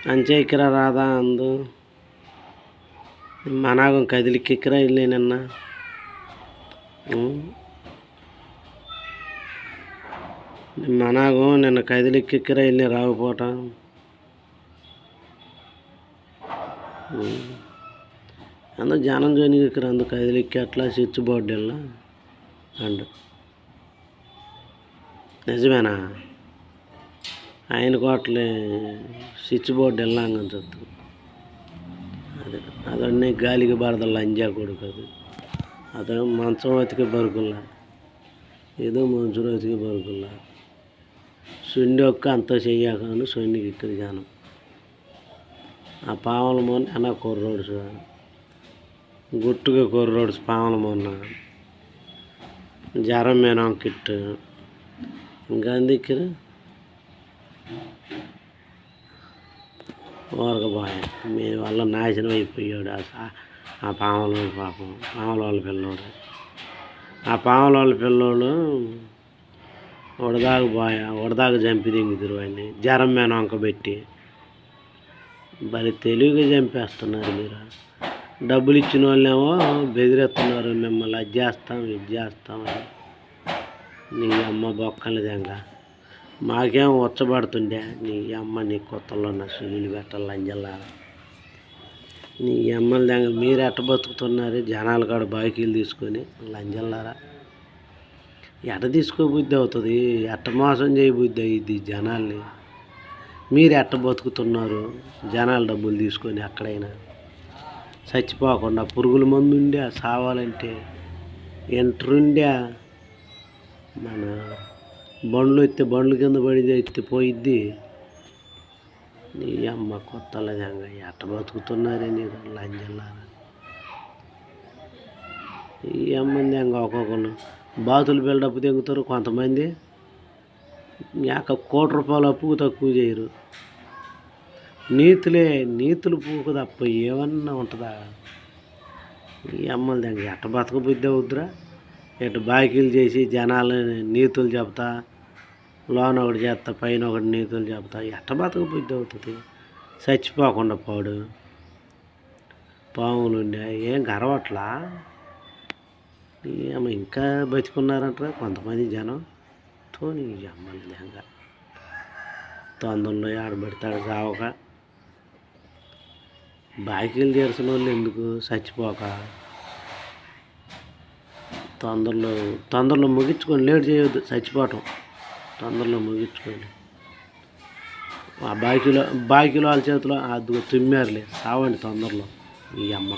ಅಂಚೆಕ್ಕಿರ ರಾಧ ಅಂದು ಮನಾಗ ಕದಿಲಿಕ್ಕಿಕ್ಕಿರ ಇಲ್ಲಿ ನನ್ನ ಮನಾಗೂ ನಿನ್ನ ಕದಿಲಿಕ್ಕಿಕ್ಕಿರ ಇಲ್ಲಿ రావుపోట అందరూ జనం జోనికిక్కిర అందు కదిలిక్కి అట్లా స్విచ్ బోర్డు ಇಲ್ಲ అండ్ నిజమేనా ఆయన కోట్లే ಸ್ವಿಚ್ ಬೋರ್ಡ್ ಎಲ್ಲ ಹಂಗನ್ಸತ್ತು ಅದನ್ನೇ ಗಾಲಿಗೆ ಬಾರ್ದಲ್ಲ ಅಂಜಾ ಕೊಡುಕದು ಅದು ಮಂಚం ಹೊತ್ತಿಗೆ ಬರುಕಲ್ಲ ಇದು ಮನುಷ್ಯರು ಹೊತ್ತಿಗೆ ಬರುಕಲ್ಲ సుండి ఒక్క అంత చెయ్యాకను సుండికి ఇక్కడ జానం ఆ పాముల మొన్న అన్న కుర్రోడ్స్ గుట్టుగా కుర్రోడ్స్ పాముల మొన్న జ్వరం మేనం కిట్ ఇంకా అందుకే ఊరకబాయ మీ వల్ల నాశనం అయిపోయాడు ఆ పాముల పాపం పాముల వాళ్ళ పిల్లోడు ఆ పాముల వాళ్ళ పిల్లోడు ఉడదాగా చంపి దింగుతారు వాడిని జ్వరం మీద వంకబెట్టి మరి తెలివిగా చంపేస్తున్నారు మీరు డబ్బులు ఇచ్చిన వాళ్ళేమో బెదిరిస్తున్నారు మిమ్మల్ని అది చేస్తాం ఇది చేస్తామని నీ అమ్మ బొక్కలు దెంగ మాకేం ఉచ్చబడుతుండే నీ అమ్మ నీ కొత్తలో నా సునీలు పెట్టాలి లంజల్లా నీ అమ్మలు దెంగ మీరు ఎట్ట బతుకుతున్నారు జనాల కాడ బాకీలు తీసుకొని లంజల్లారా ఎట్ట తీసుకోబుద్ధి అవుతుంది ఎట్ట మోసం చేయబుద్ధి అయ్యిద్ది జనాల్ని మీరు ఎట్ట బతుకుతున్నారు జనాల డబ్బులు తీసుకొని ఎక్కడైనా చచ్చిపోకుండా పురుగుల మందు ఉండే సావాలంటే ఎంట్రుండే మన బండ్లు ఎత్తే బండ్ల కింద పడి ఎత్తి పోయిద్ది నీ అమ్మ కొత్తలేదంగా ఎట్ట బతుకుతున్నారే మీరు లంజల్లారా ఈ అమ్మంది అంగా ఒక్కొక్కరు బాతులు బిల్డప్ దిగుతారు కొంతమంది యాక ₹1 అప్పుకు తక్కువ చేయరు నీతులు పూకు తప్ప ఏమన్నా ఉంటుందా ఈ అమ్మలు దానికి ఎట్ట బతక బుద్ధి అవుద్దురా ఎట్ట బాకీలు చేసి జనాలు నీతులు చెప్తా లోన ఒకటి చేస్తా పైన ఒకటి నీతులు చెప్తా ఎట్ట బతక బుద్ధి అవుతుంది చచ్చిపోకుండా పాడు పాములు ఉండే ఏం గర్వట్లా ఏమో ఇంకా బతికున్నారంటారా కొంతమంది జనం తోని అమ్మలు లేక తొందరలో ఆడబెడతాడు సావక బాకీలు తీర్చిన వాళ్ళు ఎందుకు చచ్చిపోక తొందరలో ముగించుకొని లేట్ చేయొద్దు చచ్చిపోవటం తొందరలో ముగించుకోండి ఆ బాకీలో వాళ్ళ చేతిలో అది తుమ్మారులే సావండి తొందరలో ఈ అమ్మ